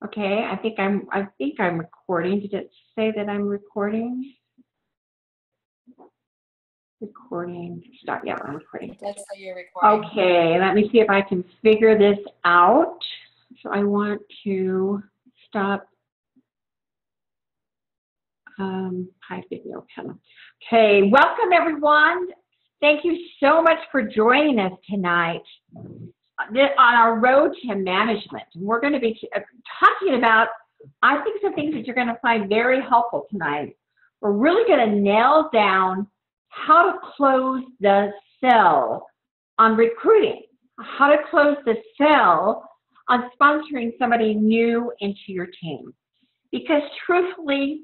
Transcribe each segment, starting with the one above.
Okay, I think I'm recording. Did it say that I'm recording? Recording. Stop. Yeah, I'm recording. It does say you're recording. Okay, let me see if I can figure this out. So I want to stop hide video panel. Okay, welcome everyone. Thank you so much for joining us tonight on our road to management. We're going to be talking about, I think, some things that you're going to find very helpful tonight. We're really going to nail down how to close the sale on recruiting, how to close the sale on sponsoring somebody new into your team. Because truthfully,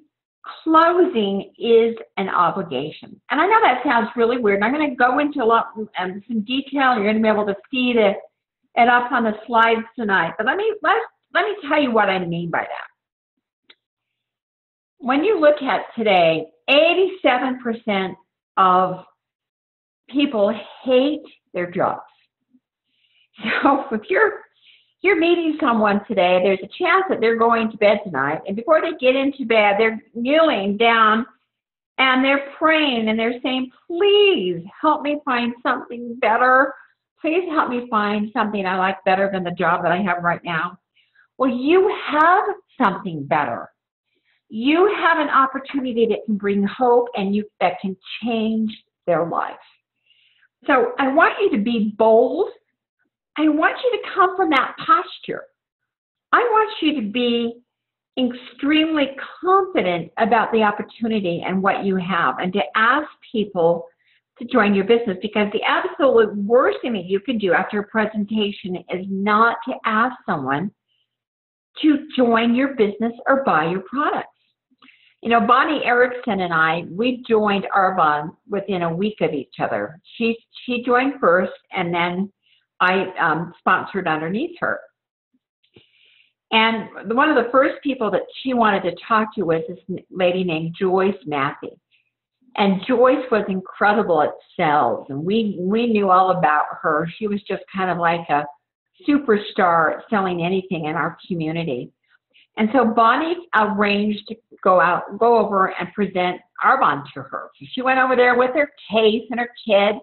closing is an obligation. And I know that sounds really weird, and I'm going to go into some detail. You're going to be able to see it up on the slides tonight. But let me tell you what I mean by that. When you look at today, 87% of people hate their jobs. So if you're meeting someone today, there's a chance that they're going to bed tonight, and before they get into bed, they're kneeling down and they're praying and they're saying, please help me find something better. Please help me find something I like better than the job that I have right now. Well, you have something better. You have an opportunity that can bring hope and that can change their life. So I want you to be bold. I want you to come from that posture. I want you to be extremely confident about the opportunity and what you have, and to ask people to join your business, because the absolute worst thing that you can do after a presentation is not to ask someone to join your business or buy your products. You know, Bonnie Erickson and I, we joined Arbonne within a week of each other. She joined first, and then I sponsored underneath her. And one of the first people that she wanted to talk to was this lady named Joyce Matthey. And Joyce was incredible at sales, and we knew all about her. She was just kind of like a superstar at selling anything in our community. And so Bonnie arranged to go over and present Arbonne to her. So she went over there with her case and her kid,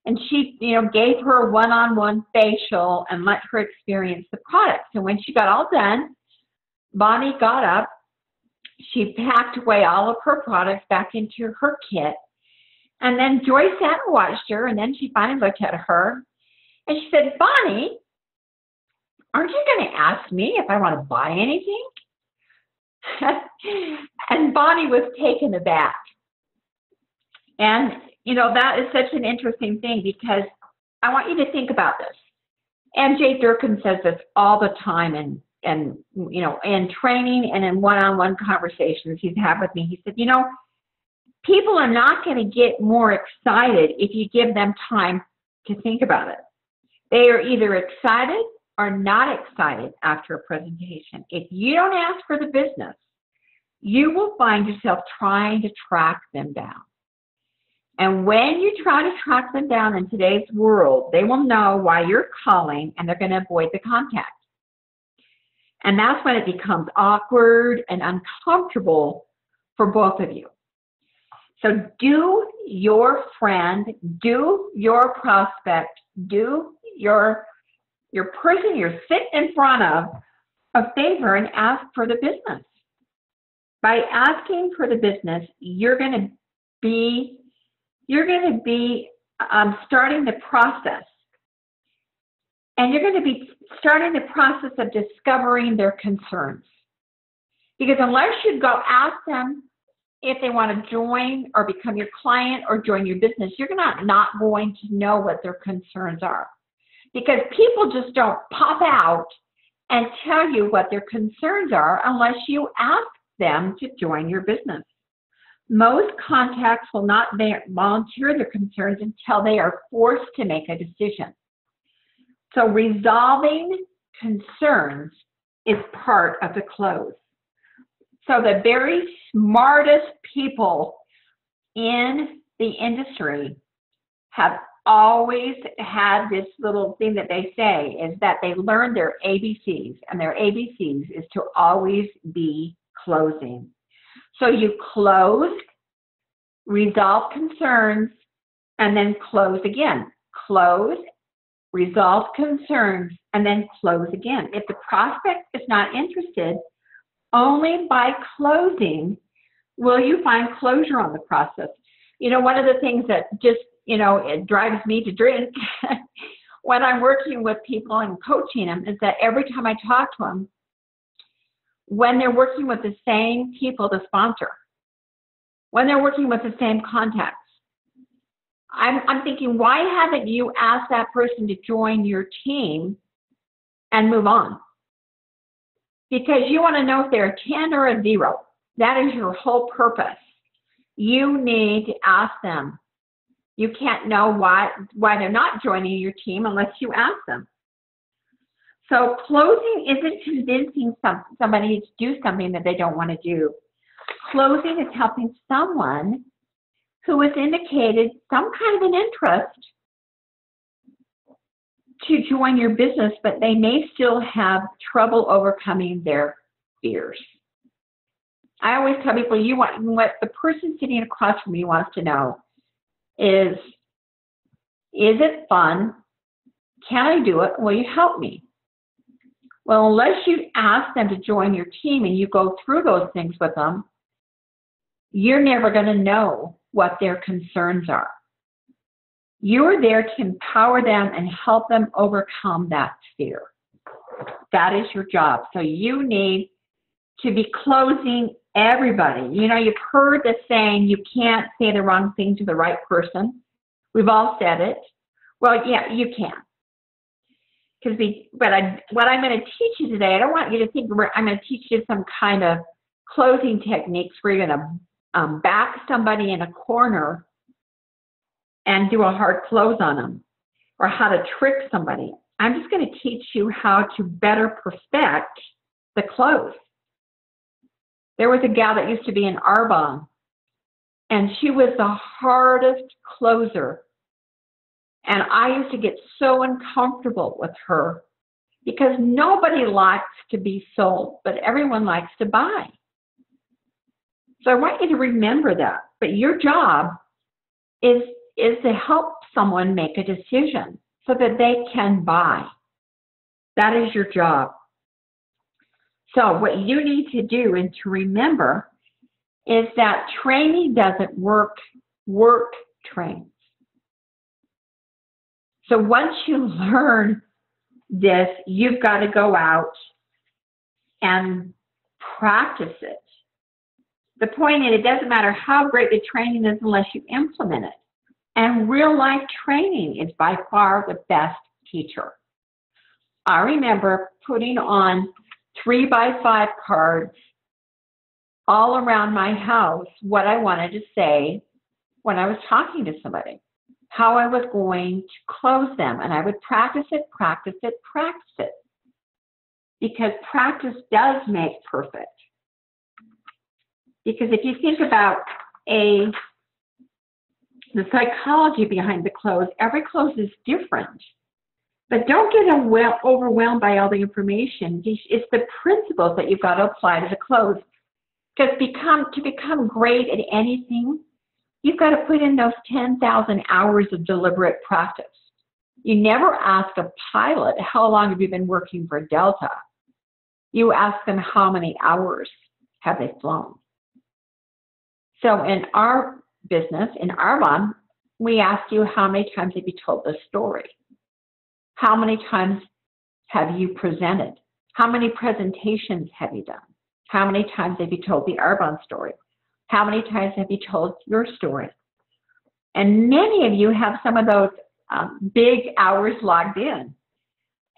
and she, gave her a one-on-one facial and let her experience the products. And when she got all done, Bonnie got up. She packed away all of her products back into her kit. And then Joyce sat and watched her, and then she finally looked at her, and she said, Bonnie, aren't you going to ask me if I want to buy anything? And Bonnie was taken aback. And, that is such an interesting thing, because I want you to think about this. M.J. Durkin says this all the time in training and in one-on-one conversations he's had with me. He said, people are not going to get more excited if you give them time to think about it. They are either excited or not excited after a presentation. If you don't ask for the business, you will find yourself trying to track them down. And when you try to track them down in today's world, they will know why you're calling, and they're going to avoid the contact. And that's when it becomes awkward and uncomfortable for both of you. So do your friend, do your prospect, do your person you're sitting in front of a favor and ask for the business. By asking for the business, you're going to be starting the process. And you're going to be starting the process of discovering their concerns. Because unless you go ask them if they want to join or become your client or join your business, you're not going to know what their concerns are. Because people just don't pop out and tell you what their concerns are unless you ask them to join your business. Most contacts will not volunteer their concerns until they are forced to make a decision. So resolving concerns is part of the close. So the very smartest people in the industry have always had this little thing that they say is that they learn their ABCs, and their ABCs is to always be closing. So you close, resolve concerns, and then close again. Close, resolve concerns, and then close again. If the prospect is not interested, only by closing will you find closure on the process. You know, one of the things that just, you know, it drives me to drink when I'm working with people and coaching them is that every time I talk to them, when they're working with the same people to sponsor, when they're working with the same contacts, I'm thinking, why haven't you asked that person to join your team and move on? Because you want to know if they're a 10 or a 0. That is your whole purpose. You need to ask them. You can't know why they're not joining your team unless you ask them. So closing isn't convincing somebody to do something that they don't want to do. Closing is helping someone who has indicated some kind of an interest to join your business, but they may still have trouble overcoming their fears. I always tell people, what the person sitting across from you wants to know is it fun? Can I do it? Will you help me? Well, unless you ask them to join your team and you go through those things with them, you're never going to know what their concerns are. You're there to empower them and help them overcome that fear. That is your job. So you need to be closing everybody. You know, you've heard the saying, you can't say the wrong thing to the right person. We've all said it. Well, yeah, you can. What I'm going to teach you today, I don't want you to think I'm going to teach you some kind of closing techniques where you're going to back somebody in a corner and do a hard close on them, or how to trick somebody. I'm just going to teach you how to better perfect the close. There was a gal that used to be in Arbonne, and she was the hardest closer. And I used to get so uncomfortable with her because nobody likes to be sold, but everyone likes to buy. So I want you to remember that. But your job is to help someone make a decision so that they can buy. That is your job. So what you need to do and to remember is that training doesn't work, work trains. So once you learn this, you've got to go out and practice it. The point is, it doesn't matter how great the training is unless you implement it. And real life training is by far the best teacher. I remember putting on 3x5 cards all around my house what I wanted to say when I was talking to somebody, how I was going to close them. And I would practice it, practice it, practice it. Because practice does make perfect. Because if you think about the psychology behind the close, every close is different. But don't get overwhelmed by all the information. It's the principles that you've got to apply to the close. Because to become great at anything, you've got to put in those 10,000 hours of deliberate practice. You never ask a pilot, how long have you been working for Delta? You ask them how many hours have they flown. So in our business, in Arbonne, we ask you how many times have you told the story? How many times have you presented? How many presentations have you done? How many times have you told the Arbonne story? How many times have you told your story? And many of you have some of those big hours logged in.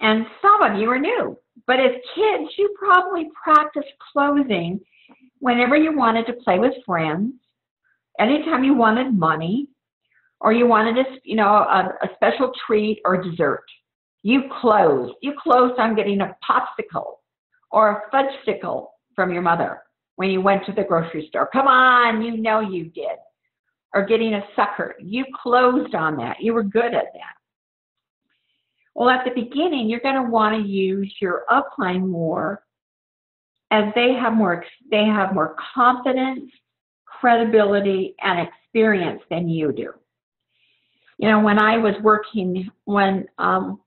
And some of you are new. But as kids, you probably practiced closing whenever you wanted to play with friends, anytime you wanted money, or you wanted a special treat or dessert. You closed. You closed on getting a popsicle or a fudgesicle from your mother when you went to the grocery store. Come on, you know you did. or getting a sucker. You closed on that. You were good at that. Well, at the beginning, you're going to want to use your upline more, as they have more confidence, credibility, and experience than you do. You know, when I was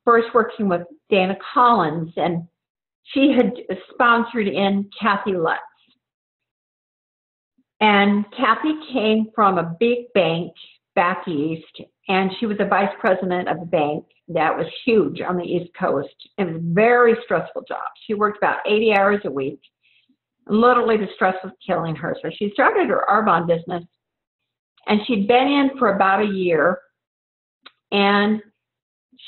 first working with Dana Collins, and she had sponsored in Kathy Lutz. And Kathy came from a big bank back east, and she was the vice president of the bank that was huge on the East Coast. It was a very stressful job. She worked about 80 hours a week. Literally, the stress was killing her. So she started her Arbonne business, and she'd been in for about a year, and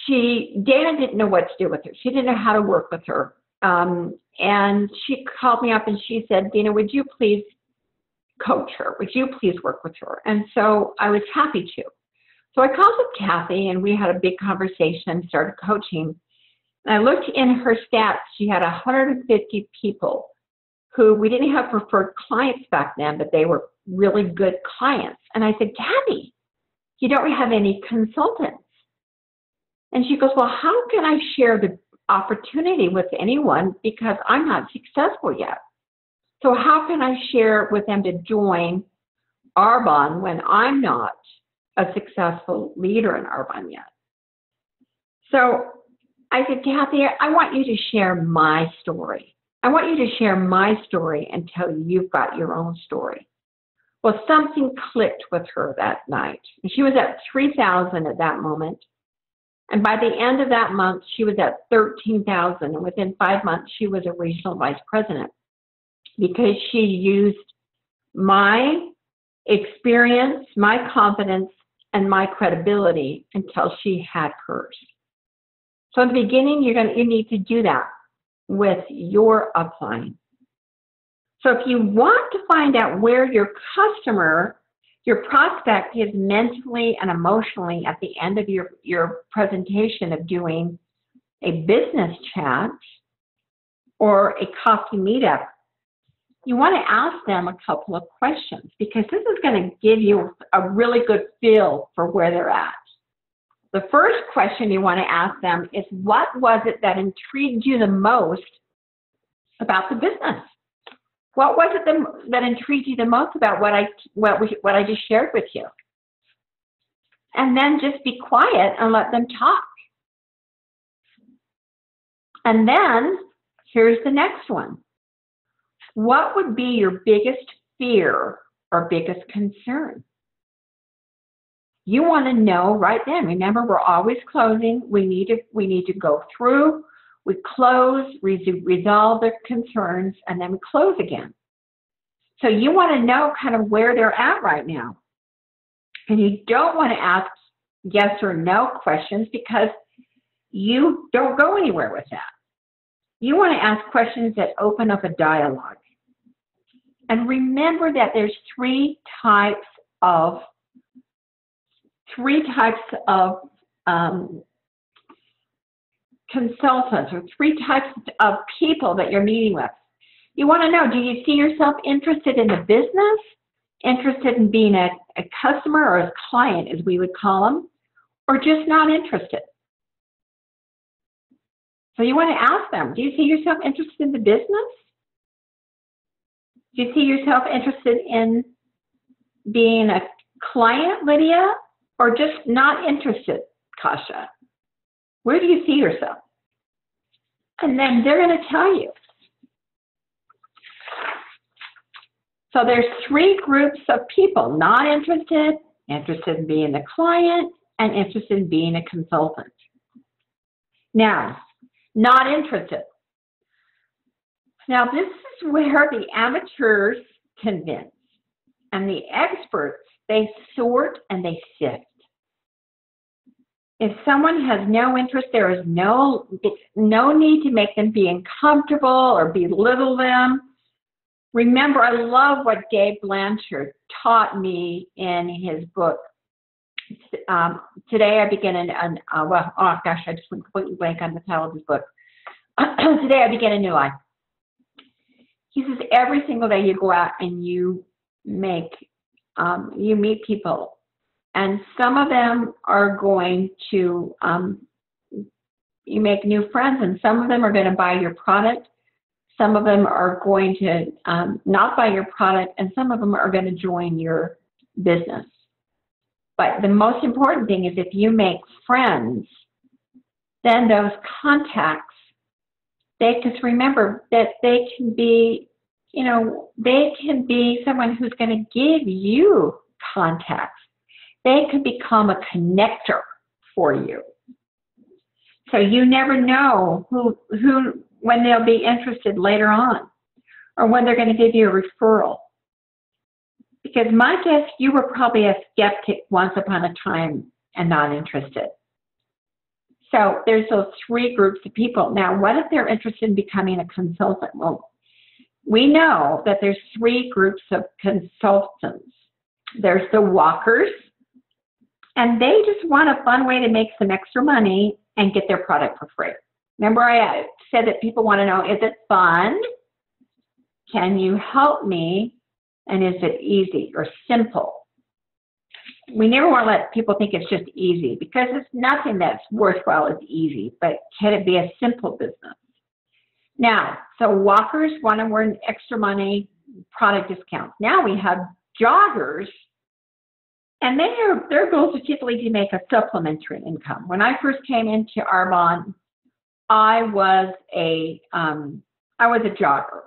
Dana didn't know what to do with her. She didn't know how to work with her. And she called me up and she said, Dina, would you please coach her? Would you please work with her? And so I was happy to. So I called up Kathy and we had a big conversation and started coaching. And I looked in her stats. She had 150 people who we didn't have preferred clients back then, but they were really good clients. And I said, Kathy, you don't have any consultants. And she goes, well, how can I share the opportunity with anyone because I'm not successful yet? So how can I share with them to join Arbonne when I'm not a successful leader in Arbonne yet? So I said, Kathy, I want you to share my story. I want you to share my story until you've got your own story. Well, something clicked with her that night. And she was at 3,000 at that moment. And by the end of that month, she was at 13,000. And within 5 months, she was a regional vice president because she used my experience, my confidence, and my credibility until she had hers. So in the beginning, you need to do that with your upline. So if you want to find out where your customer, your prospect is mentally and emotionally at the end of your presentation of doing a business chat or a coffee meetup, you want to ask them a couple of questions because this is going to give you a really good feel for where they're at. The first question you want to ask them is, what was it that intrigued you the most about the business? What was it that intrigued you the most about what I just shared with you? And then just be quiet and let them talk. And then here's the next one. What would be your biggest fear or biggest concern? You want to know right then. Remember, we're always closing. We need to go through. We close, resolve their concerns, and then we close again. So you want to know kind of where they're at right now. And you don't want to ask yes or no questions because you don't go anywhere with that. You want to ask questions that open up a dialogue. And remember that there's three types of consultants or three types of people that you're meeting with. You want to know, do you see yourself interested in the business, interested in being a customer or a client, as we would call them, or just not interested? So you want to ask them, do you see yourself interested in the business? Do you see yourself interested in being a client, Lydia, or just not interested, Kasha? Where do you see yourself? And then they're going to tell you. So there's three groups of people: not interested, interested in being a client, and interested in being a consultant. Now, not interested. Now, this is where the amateurs convince, and the experts, they sort and they sift. If someone has no interest, there is no need to make them be uncomfortable or belittle them. Remember, I love what Dave Blanchard taught me in his book. Today I begin I just went completely blank on the title of his book. Today I begin a new life. He says every single day you go out and you make you meet people, and some of them are going to, you make new friends, and some of them are going to buy your product. Some of them are going to not buy your product, and some of them are going to join your business. But the most important thing is if you make friends, then those contacts, because remember that they can be, they can be someone who's going to give you contacts. They could become a connector for you. So you never know who when they'll be interested later on, or when they're going to give you a referral. Because my guess, you were probably a skeptic once upon a time and not interested. So there's those three groups of people. Now, what if they're interested in becoming a consultant? Well, we know that there's three groups of consultants. There's the walkers, and they just want a fun way to make some extra money and get their product for free. Remember I said that people want to know, is it fun? Can you help me? And is it easy or simple? We never want to let people think it's just easy, because it's nothing that's worthwhile is easy, but can it be a simple business? Now, so walkers want to earn extra money, product discounts. Now we have joggers, and their goals are typically to make a supplementary income. When I first came into Arbonne, I was a jogger.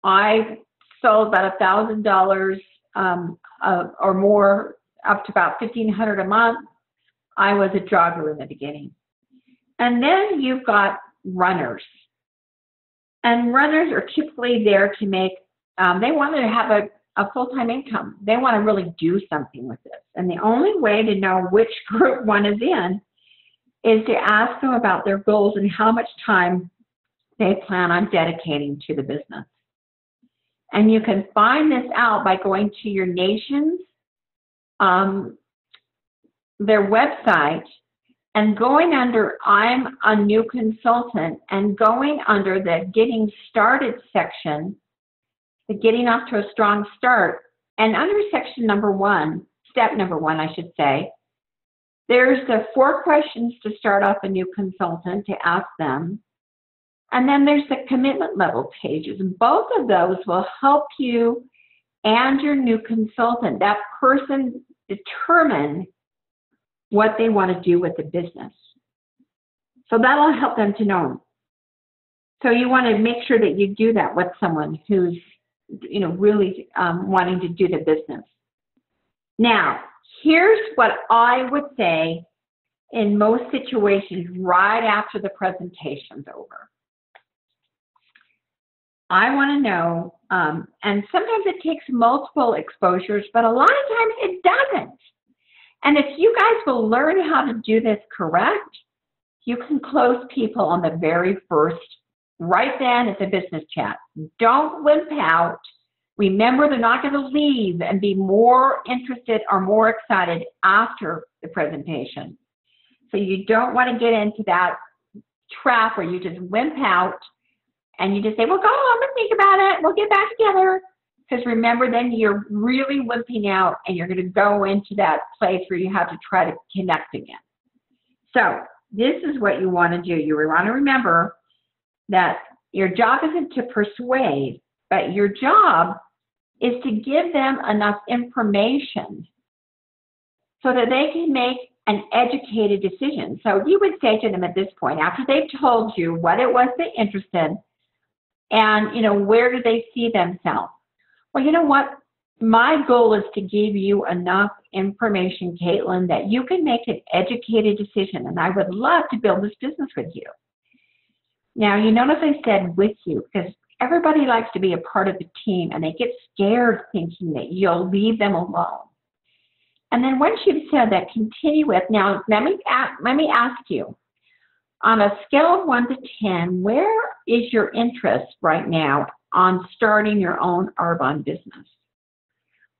I sold about $1,000 or more, up to about $1,500 a month. I was a jogger in the beginning. And then you've got runners. And runners are typically there to make, they want to have a full-time income. They want to really do something with this. And the only way to know which group one is in is to ask them about their goals and how much time they plan on dedicating to the business. And you can find this out by going to your nation's, their website, and going under I'm a new consultant, and going under the Getting Started section, the Getting Off to a Strong Start, and under section number 1, step number 1, I should say, there's the 4 questions to start off a new consultant to ask them. And then there's the commitment level pages. And both of those will help you and your new consultant, that person, determine what they want to do with the business. So that'll help them to know. So you want to make sure that you do that with someone who's, really wanting to do the business. Now, here's what I would say in most situations right after the presentation's over. I want to know, and sometimes it takes multiple exposures, but a lot of times it doesn't. And if you guys will learn how to do this correct, you can close people on the very first, right then at the business chat. Don't wimp out. Remember, they're not going to leave and be more interested or more excited after the presentation. So you don't want to get into that trap where you just wimp out and you just say, well, go on, let's think about it. We'll get back together. Because remember, then you're really wimping out and you're going to go into that place where you have to try to connect again. So this is what you want to do. You want to remember that your job isn't to persuade, but your job is to give them enough information so that they can make an educated decision. So you would say to them at this point, after they've told you what it was they're interested in, and, where do they see themselves? Well, you know what? My goal is to give you enough information, Caitlin, that you can make an educated decision, and I would love to build this business with you. Now, you notice I said with you, because everybody likes to be a part of the team, and they get scared thinking that you'll leave them alone. And then once you've said that, continue with, now, let me ask you, on a scale of 1 to 10, where is your interest right now on starting your own Arbonne business?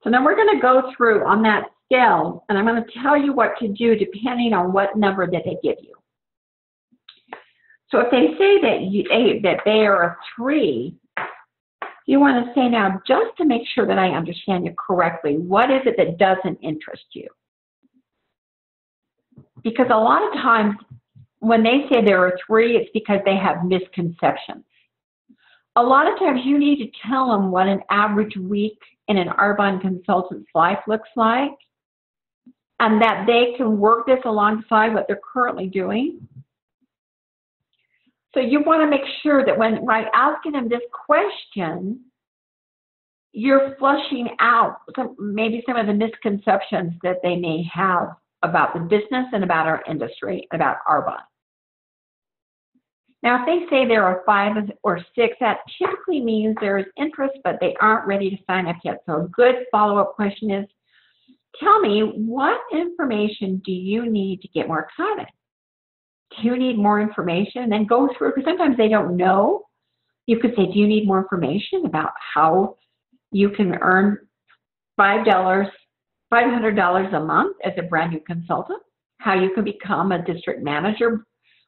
So then we're going to go through on that scale, and I'm going to tell you what to do depending on what number that they give you. So if they say that they are a 3, You want to say now, just to make sure that I understand you correctly, what is it that doesn't interest you? Because a lot of times when they say there are 3, it's because they have misconceptions. A lot of times you need to tell them what an average week in an Arbonne consultant's life looks like, and that they can work this alongside what they're currently doing. So you want to make sure that when asking them this question, you're flushing out maybe some of the misconceptions that they may have about the business and about our industry, about Arbonne. Now, if they say there are 5 or 6, that typically means there is interest, but they aren't ready to sign up yet. So a good follow-up question is, tell me, what information do you need to get more excited? Do you need more information? And then go through, because sometimes they don't know. You could say, do you need more information about how you can earn $500 a month as a brand new consultant? How you can become a district manager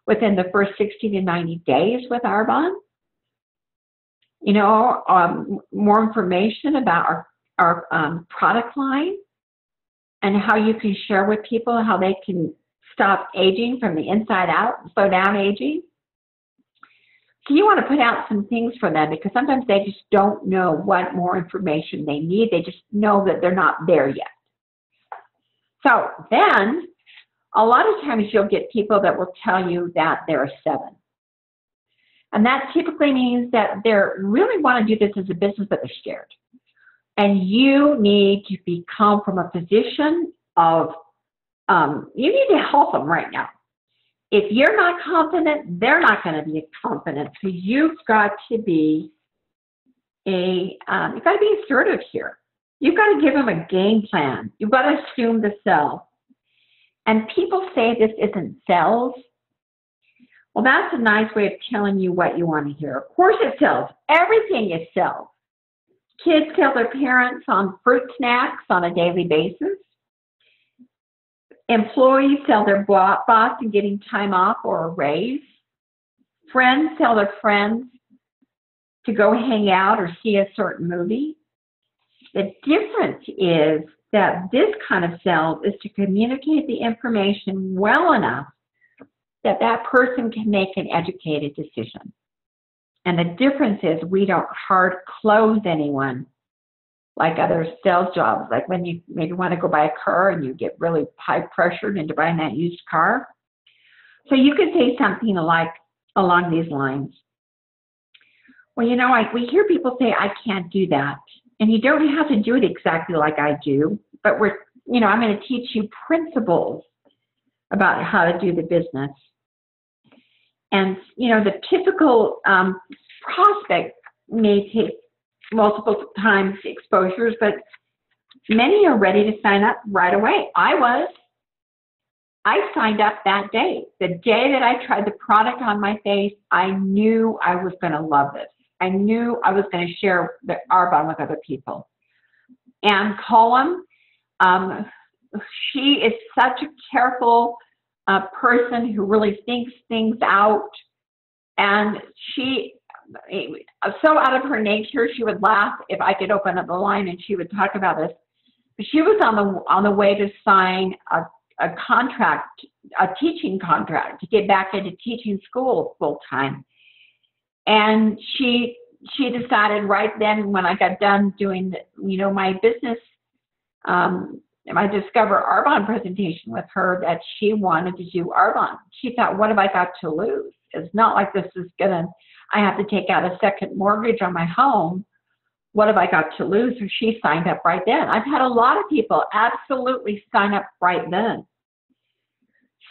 within the first 60 to 90 days with Arbonne? You know, more information about our product line and how you can share with people how they can stop aging from the inside out, slow down aging. So you want to put out some things for them, because sometimes they just don't know what more information they need. They just know that they're not there yet. So then, a lot of times you'll get people that will tell you that they're a 7. And that typically means that they really want to do this as a business, but they're scared. And you need to become from a position of, you need to help them right now. If you're not confident, they're not going to be confident. So you've got to be assertive here. You've got to give them a game plan. You've got to assume the sell. And people say this isn't sales. Well, that's a nice way of telling you what you want to hear. Of course it sells. Everything is sales. Kids tell their parents on fruit snacks on a daily basis. Employees tell their boss in getting time off or a raise. Friends tell their friends to go hang out or see a certain movie. The difference is that this kind of sales is to communicate the information well enough that that person can make an educated decision. And the difference is we don't hard close anyone like other sales jobs, like when you maybe want to go buy a car and you get really high pressured into buying that used car. So you could say something like along these lines. Well, you know, we hear people say, I can't do that. And you don't have to do it exactly like I do, but I'm going to teach you principles about how to do the business. And, you know, the typical prospect may take multiple times exposures, but many are ready to sign up right away. I signed up that day. The day that I tried the product on my face, I knew I was going to love this. I knew I was going to share the Arbonne with other people. Ann Cullum, she is such a careful person who really thinks things out, and she, so out of her nature, she would laugh if I could open up the line and she would talk about this. But she was on the way to sign a contract, a teaching contract, to get back into teaching school full time. And she decided right then, when I got done doing my business, my Discover Arbonne presentation with her, that she wanted to do Arbonne. She thought, what have I got to lose? It's not like this is I have to take out a second mortgage on my home. What have I got to lose? So she signed up right then. I've had a lot of people absolutely sign up right then.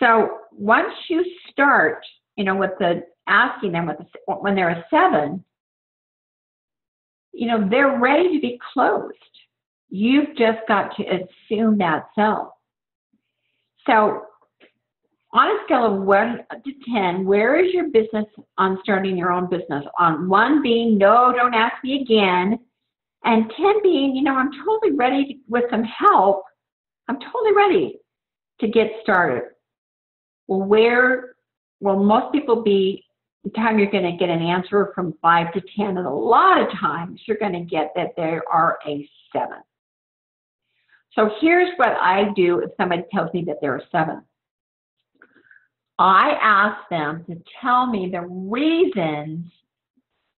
So once you start, with the asking them when they're a 7, they're ready to be closed. You've just got to assume that sell. So on a scale of 1 to 10, where is your business on starting your own business? On 1 being, no, don't ask me again. And 10 being, I'm totally ready with some help. I'm totally ready to get started. Well, where will most people be the time you're going to get an answer from 5 to 10, and a lot of times you're going to get that there are a 7. So here's what I do if somebody tells me that they're a 7. I ask them to tell me the reasons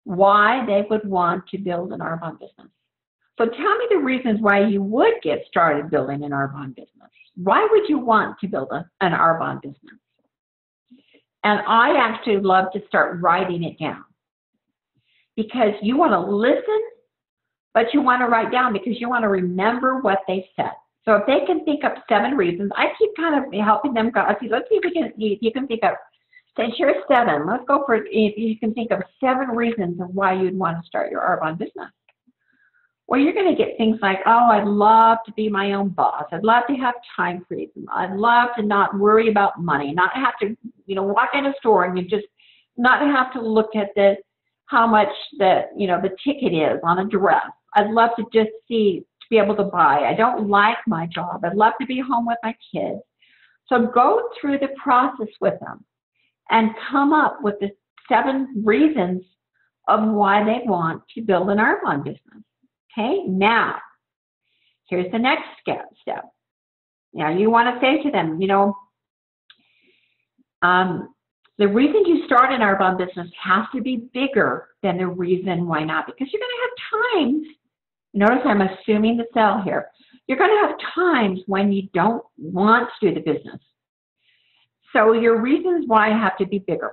why they would want to build an Arbonne business. So tell me the reasons why you would get started building an Arbonne business. Why would you want to build an Arbonne business? And I actually love to start writing it down, because you want to listen, but you want to write down because you want to remember what they said. So if they can think up 7 reasons, I keep kind of helping them go. Let's see if you can think of, since you're 7, let's go for, if you can think of 7 reasons of why you'd want to start your Arbonne business. Well, you're going to get things like, oh, I'd love to be my own boss. I'd love to have time freedom. I'd love to not worry about money, not have to, walk in a store and you just not have to look at how much the ticket is on a dress. I'd love to just to be able to buy. I don't like my job. I'd love to be home with my kids. So go through the process with them and come up with the 7 reasons of why they want to build an Arbonne business. Okay, now, here's the next step. Now, you want to say to them, the reason you start an Arbonne business has to be bigger than the reason why not, because you're going to have times, notice I'm assuming the cell here, you're going to have times when you don't want to do the business. So your reasons why have to be bigger.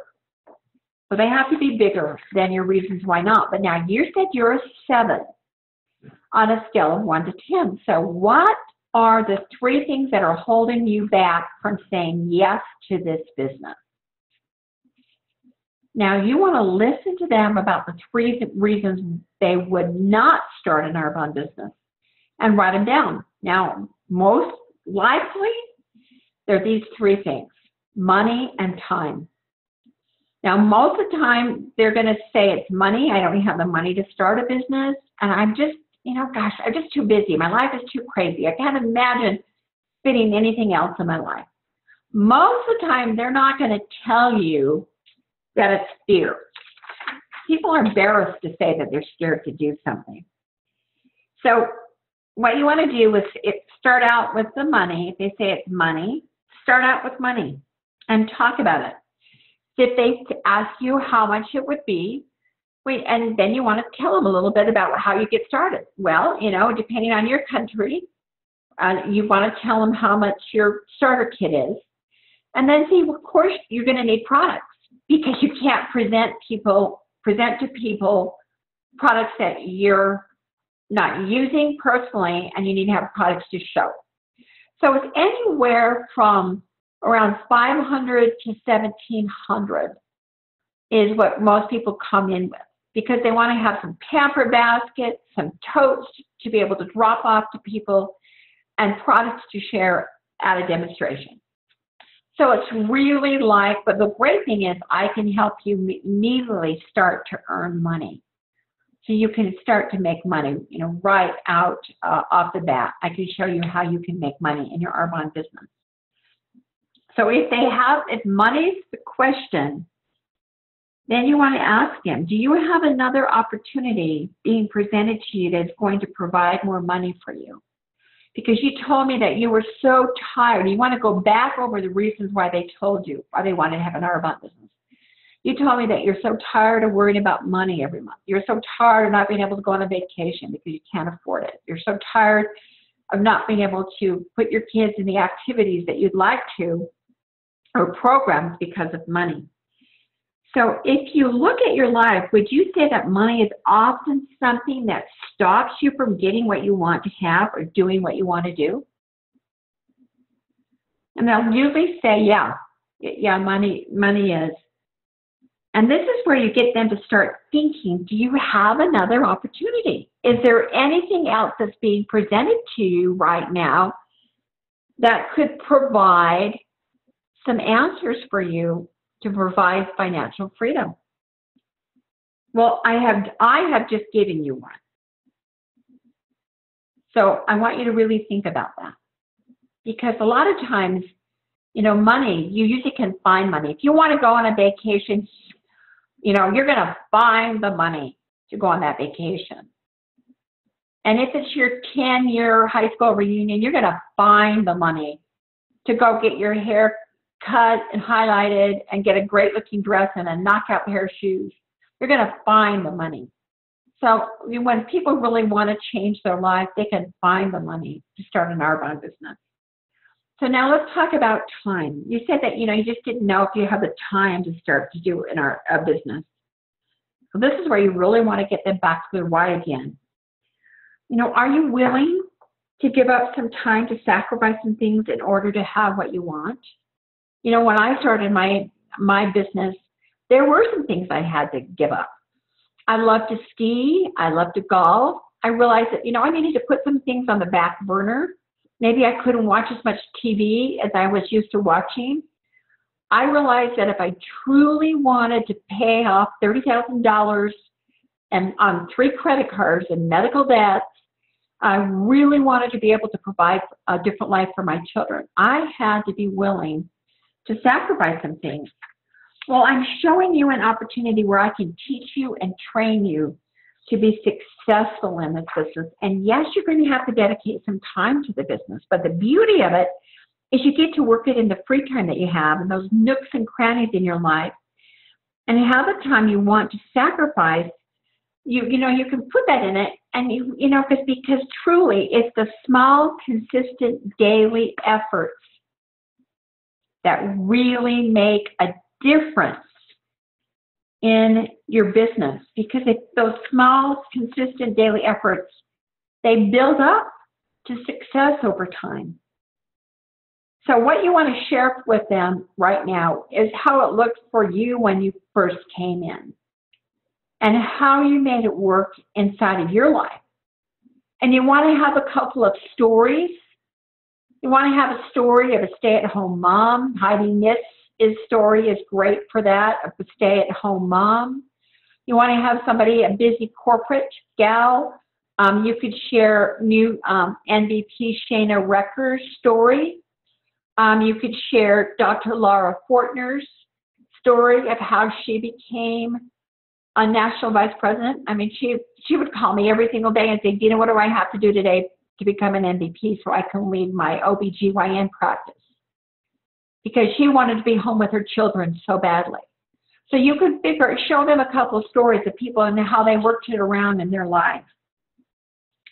So they have to be bigger than your reasons why not. But now you said you're a 7. On a scale of 1 to 10. So what are the 3 things that are holding you back from saying yes to this business? Now you want to listen to them about the 3 reasons they would not start an Arbonne business and write them down. Now, most likely, they're these 3 things: money and time. Now, most of the time, they're going to say it's money. I don't have the money to start a business, and I'm just, I'm just too busy. My life is too crazy. I can't imagine fitting anything else in my life. Most of the time, they're not going to tell you that it's fear. People are embarrassed to say that they're scared to do something. So what you want to do is start out with the money. If they say it's money, start out with money and talk about it. If they ask you how much it would be, and then you want to tell them a little bit about how you get started. Well, depending on your country, you want to tell them how much your starter kit is. And then see, of course, you're going to need products, because you can't present to people products that you're not using personally, and you need to have products to show. So it's anywhere from around $500 to $1,700 is what most people come in with, because they want to have some pamper baskets, some totes to be able to drop off to people, and products to share at a demonstration. So it's really but the great thing is I can help you immediately start to earn money. So you can start to make money, right out off the bat. I can show you how you can make money in your Arbonne business. So if money's the question, then you want to ask them, do you have another opportunity being presented to you that's going to provide more money for you? Because you told me that you were so tired. You want to go back over the reasons why they told you, why they wanted to have an Arbonne business. You told me that you're so tired of worrying about money every month. You're so tired of not being able to go on a vacation because you can't afford it. You're so tired of not being able to put your kids in the activities that you'd like to, or programs, because of money. So if you look at your life, would you say that money is often something that stops you from getting what you want to have or doing what you want to do? And they'll usually say, yeah, money is. And this is where you get them to start thinking, do you have another opportunity? Is there anything else that's being presented to you right now that could provide some answers for you to provide financial freedom? Well, I have just given you one. So I want you to really think about that. Because a lot of times, money, you usually can find money. If you want to go on a vacation, You know, you're going to find the money to go on that vacation. And if it's your 10-year high school reunion, you're going to find the money to go get your hair cut and highlighted and get a great looking dress and a knockout pair of shoes. You're going to find the money. So when people really want to change their life, they can find the money to start an Arbonne business. So now let's talk about time. You said that, you know, you just didn't know if you have the time to start to do a business. So this is where you really want to get them back to their why again. You know, are you willing to give up some time to sacrifice some things in order to have what you want? You know, when I started my business, there were some things I had to give up. I love to ski. I love to golf. I realized that, you know, I needed to put some things on the back burner. Maybe I couldn't watch as much TV as I was used to watching. I realized that if I truly wanted to pay off $30,000 and on 3 credit cards and medical debts, I really wanted to be able to provide a different life for my children. I had to be willing to sacrifice some things. Well, I'm showing you an opportunity where I can teach you and train you to be successful in this business. And yes, you're going to have to dedicate some time to the business, but the beauty of it is you get to work it in the free time that you have and those nooks and crannies in your life. And how the time you want to sacrifice, you know, you can put that in it, and you know, because truly it's the small, consistent daily efforts that really make a difference in your business, because those small, consistent daily efforts, they build up to success over time. So what you want to share with them right now is how it looked for you when you first came in and how you made it work inside of your life. And you want to have a couple of stories. You want to have a story of a stay-at-home mom. Heidi Nitz's story is great for that, of a stay-at-home mom. You want to have somebody, a busy corporate gal. You could share new NVP Shana Recker's story. You could share Dr. Laura Fortner's story of how she became a national vice president. I mean, she would call me every single day and say, Dina, what do I have to do today to become an MVP so I can lead my OBGYN practice? Because she wanted to be home with her children so badly. So you could show them a couple of stories of people and how they worked it around in their life.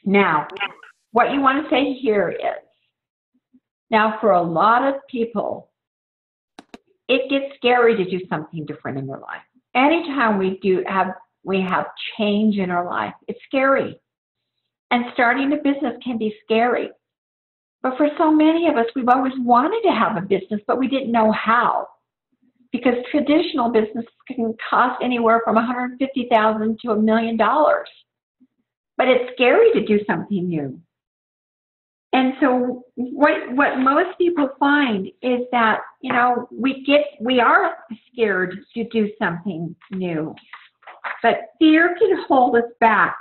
Now, what you want to say here is, now for a lot of people, it gets scary to do something different in their life. Anytime we have change in our life, it's scary. And starting a business can be scary. But for so many of us, we've always wanted to have a business, but we didn't know how. Because traditional business can cost anywhere from $150,000 to $1 million. But it's scary to do something new. And so what most people find is that, you know, we are scared to do something new. But fear can hold us back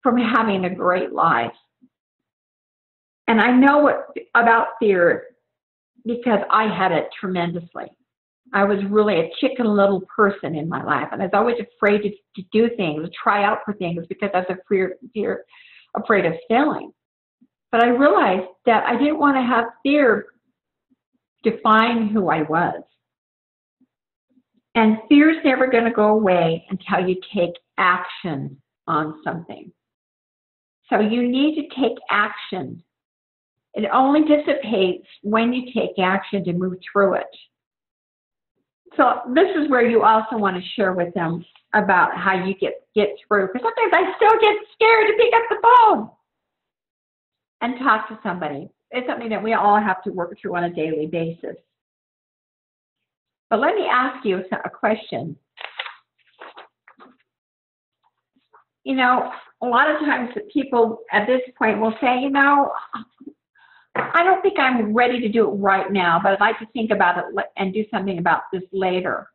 from having a great life. And I know about fear because I had it tremendously. I was really a chicken little person in my life, and I was always afraid to do things, to try out for things, because I was afraid of failing. But I realized that I didn't want to have fear define who I was. And fear is never going to go away until you take action on something. So you need to take action. It only dissipates when you take action to move through it. So this is where you also want to share with them about how you get through. Because sometimes I still get scared to pick up the phone and talk to somebody. It's something that we all have to work through on a daily basis. But let me ask you a question. You know, a lot of times people at this point will say, you know, I don't think I'm ready to do it right now, but I'd like to think about it and do something about this later.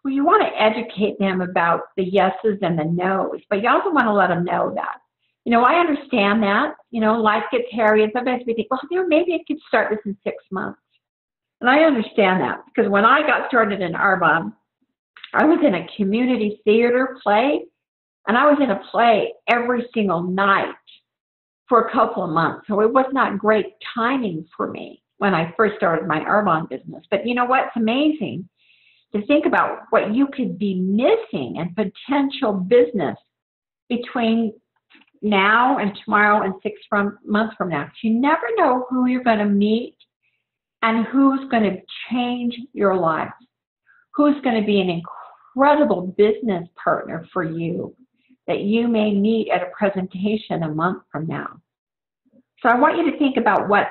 Well, you want to educate them about the yeses and the nos, but you also want to let them know that, you know, I understand that, you know, life gets hairy, and sometimes we think, well, you know, maybe I could start this in 6 months. And I understand that, because when I got started in Arbonne, I was in a community theater play, and I was in a play every single night for a couple of months. So it was not great timing for me when I first started my Arbonne business. But you know what's amazing? To think about what you could be missing in potential business between now and tomorrow and 6 months from now. You never know who you're going to meet and who's going to change your life, who's going to be an incredible business partner for you that you may meet at a presentation a month from now. So I want you to think about what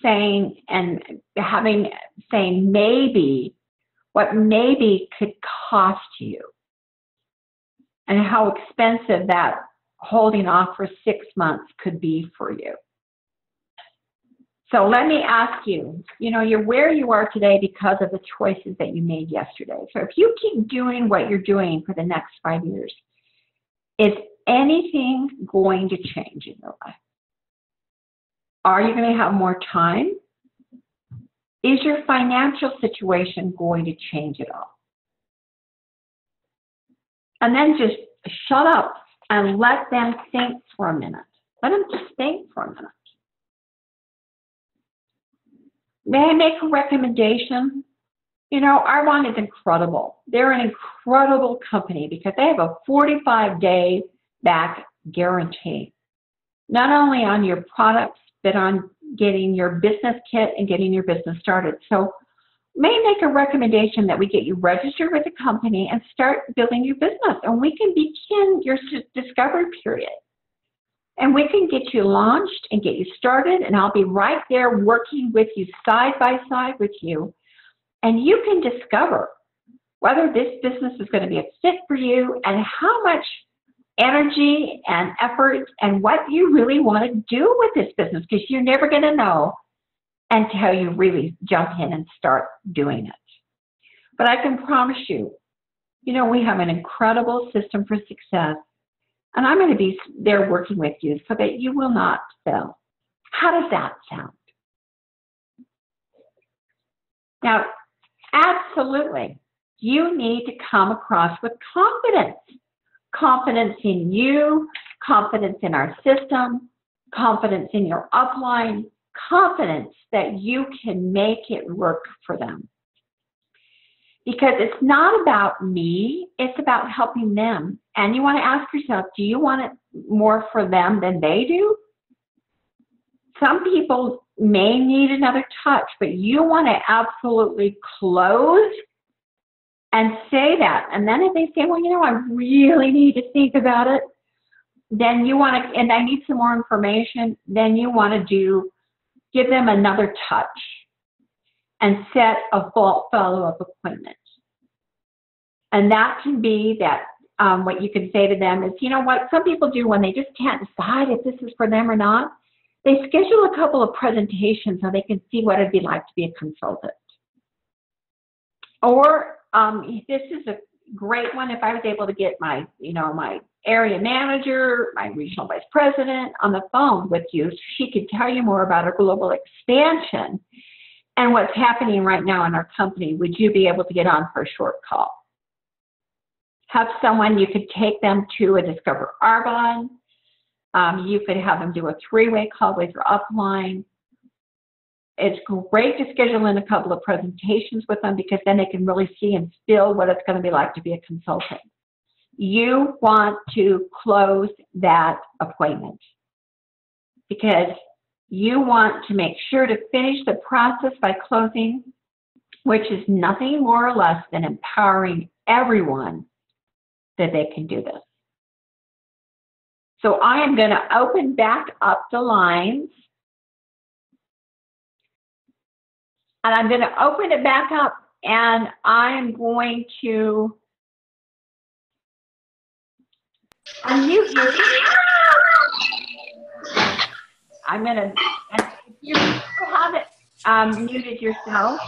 saying maybe, what maybe could cost you, and how expensive that holding off for 6 months could be for you. So let me ask you, you're where you are today because of the choices that you made yesterday. So if you keep doing what you're doing for the next 5 years, is anything going to change in your life? Are you going to have more time? Is your financial situation going to change at all? And then just shut up and let them think for a minute. Let them just think for a minute. May I make a recommendation? Arbonne is incredible. They're an incredible company because they have a 45-day back guarantee. Not only on your products, but on getting your business kit and getting your business started. So may I make a recommendation that we get you registered with the company and start building your business, and we can begin your discovery period. And we can get you launched and get you started, and I'll be right there working with you side by side with you. And you can discover whether this business is going to be a fit for you and how much energy and effort and what you really want to do with this business, because you're never going to know until you really jump in and start doing it. But I can promise you, we have an incredible system for success. And I'm going to be there working with you so that you will not fail. How does that sound? Now, absolutely, you need to come across with confidence. Confidence in you, confidence in our system, confidence in your upline, confidence that you can make it work for them. Because it's not about me, it's about helping them. And you want to ask yourself, do you want it more for them than they do? Some people may need another touch, but you want to absolutely close and say that. And then if they say, well, I really need to think about it, then you want to, and I need some more information, then you want to give them another touch and set a follow-up appointment. And that can be that what you can say to them is, what some people do when they just can't decide if this is for them or not, they schedule a couple of presentations so they can see what it'd be like to be a consultant. Or this is a great one if I was able to get my, my area manager, my regional vice president on the phone with you, so she could tell you more about our global expansion and what's happening right now in our company. Would you be able to get on for a short call? Have someone, you could take them to a Discover Arbonne. You could have them do a 3-way call with your upline. It's great to schedule in a couple of presentations with them because then they can really see and feel what it's going to be like to be a consultant. You want to close that appointment because you want to make sure to finish the process by closing, which is nothing more or less than empowering everyone that they can do this. So I am going to open back up the lines. And I'm going to open it back up, and I'm going to unmute you. I'm going to, if you have it muted yourself.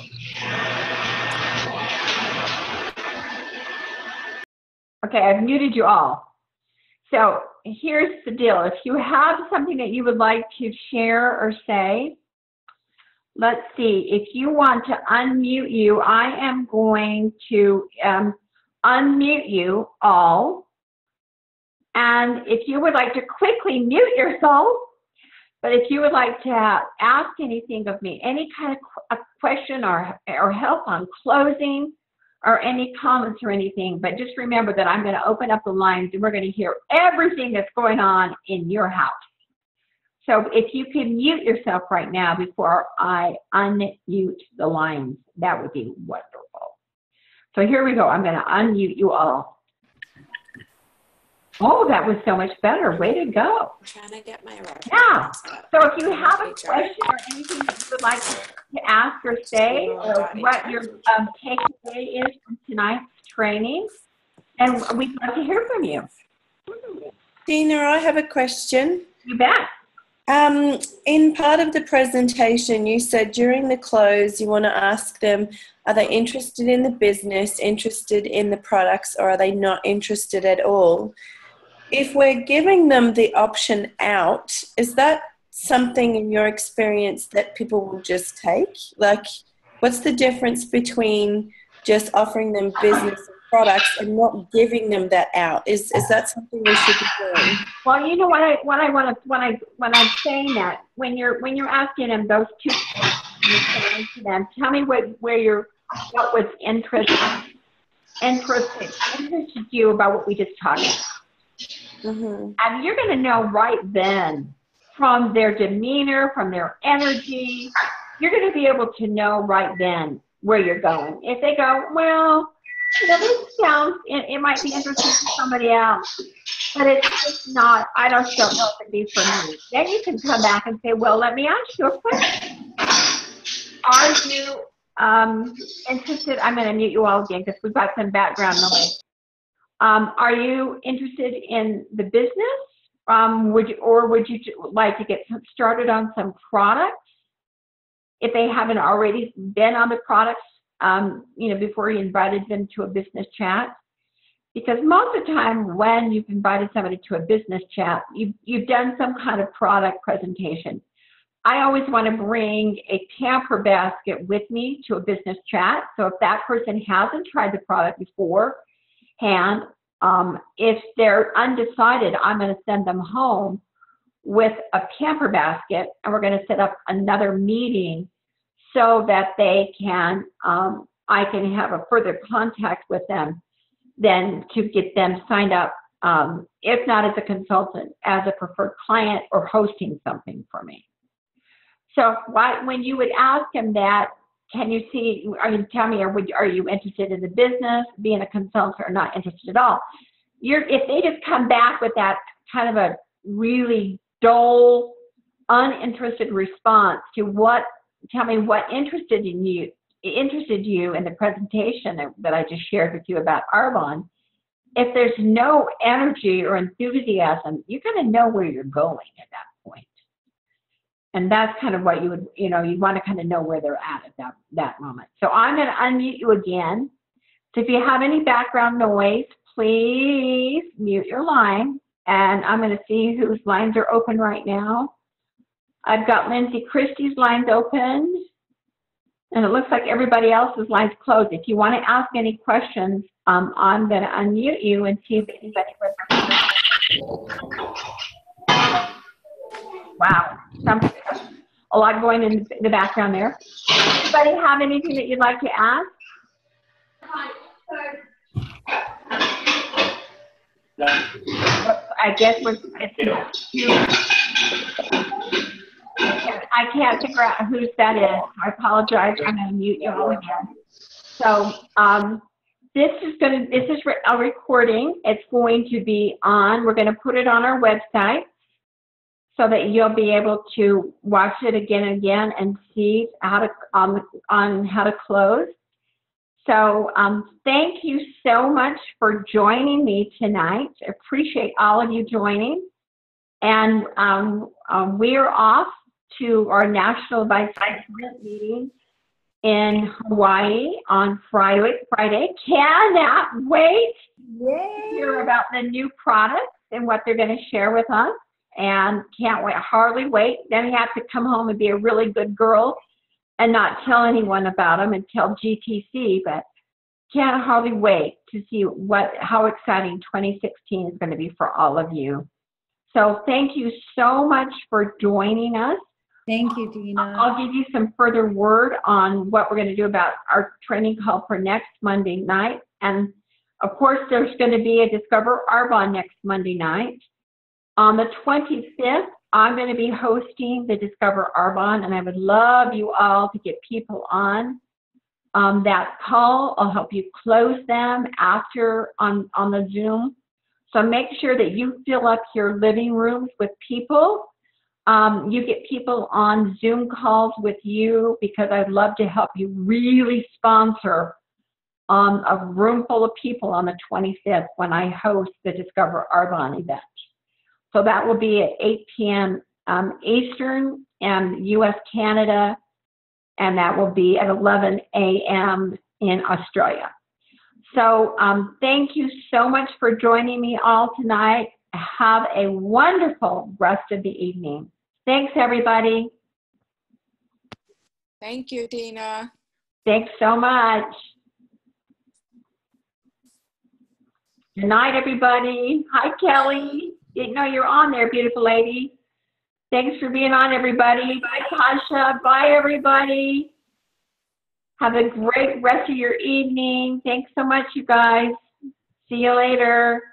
Okay, I've muted you all. So here's the deal. If you have something that you would like to share or say, let's see. If you want to unmute you, I am going to unmute you all. And if you would like to quickly mute yourself, but if you would like to ask anything of me, any kind of a question or help on closing or any comments or anything, but just remember that I'm going to open up the lines and we're going to hear everything that's going on in your house. So if you can mute yourself right now before I unmute the lines, that would be wonderful. So here we go. I'm going to unmute you all. Oh, that was so much better. Way to go. I'm trying to get my reference. Yeah. So if you have a question or anything that you would like to ask or say, or what your takeaway is from tonight's training, and we'd love to hear from you. Dina, I have a question. You bet. In part of the presentation, you said during the close, you want to ask them, are they interested in the business, interested in the products, or are they not interested at all? If we're giving them the option out, is that something in your experience that people will just take? Like, what's the difference between just offering them business and products and not giving them that out? Is that something we should be doing? Well, you know when I'm saying that, when you're asking them those two things, you're saying to them, tell me what was interested you about what we just talked about. Mm-hmm. And you're going to know right then from their demeanor, from their energy, you're going to be able to know right then where you're going. If they go, well, this sounds, it might be interesting to somebody else, but it's just not, I just don't know if it'd be for me. Then you can come back and say, well, let me ask you a question. Are you interested? I'm going to mute you all again because we've got some background noise. Are you interested in the business? Would you like to get started on some products? If they haven't already been on the products, before you invited them to a business chat, because most of the time when you've invited somebody to a business chat, you've done some kind of product presentation. I always want to bring a camper basket with me to a business chat. So if that person hasn't tried the product beforehand, if they're undecided, I'm going to send them home with a camper basket, and we're going to set up another meeting so that they can, I can have a further contact with them then to get them signed up, if not as a consultant, as a preferred client or hosting something for me. So when you would ask them that, can you see, tell me, are you interested in the business, being a consultant, or not interested at all? If they just come back with that kind of a really dull, uninterested response to tell me what interested you in the presentation that I just shared with you about Arbonne, if there's no energy or enthusiasm, you're going to know where you're going at that point. And that's kind of what you would, you want to kind of know where they're at that moment. So I'm going to unmute you again. So if you have any background noise, please mute your line. And I'm going to see whose lines are open right now. I've got Lindsay Christie's lines open. And it looks like everybody else's lines closed. If you want to ask any questions, I'm going to unmute you and see if anybody would. Wow, a lot going in the background there. Anybody have anything that you'd like to ask? I guess I can't figure out whose that is. I apologize. I'm going to mute you all again. So this is a recording. It's going to be on. We're going to put it on our website so that you'll be able to watch it again and again and see how to on how to close. So thank you so much for joining me tonight. I appreciate all of you joining. And we are off to our National Vice President meeting in Hawaii on Friday. Cannot wait to hear about the new products and what they're going to share with us. And can't wait, hardly wait. Then you have to come home and be a really good girl and not tell anyone about them and tell GTC, but can't hardly wait to see how exciting 2016 is going to be for all of you. So thank you so much for joining us. Thank you, Dina. I'll give you some further word on what we're going to do about our training call for next Monday night. And of course, there's going to be a Discover Arbonne next Monday night. On the 25th, I'm going to be hosting the Discover Arbonne, and I would love you all to get people on that call. I'll help you close them after on the Zoom. So make sure that you fill up your living rooms with people. You get people on Zoom calls with you, because I'd love to help you really sponsor a room full of people on the 25th when I host the Discover Arbonne event. So that will be at 8 p.m. Eastern and U.S., Canada, and that will be at 11 a.m. in Australia. So thank you so much for joining me all tonight. Have a wonderful rest of the evening. Thanks, everybody. Thank you, Dina. Thanks so much. Good night, everybody. Hi, Kelly. Didn't know you're on there, beautiful lady. Thanks for being on, everybody. Bye, Tasha. Bye, everybody. Have a great rest of your evening. Thanks so much, you guys. See you later.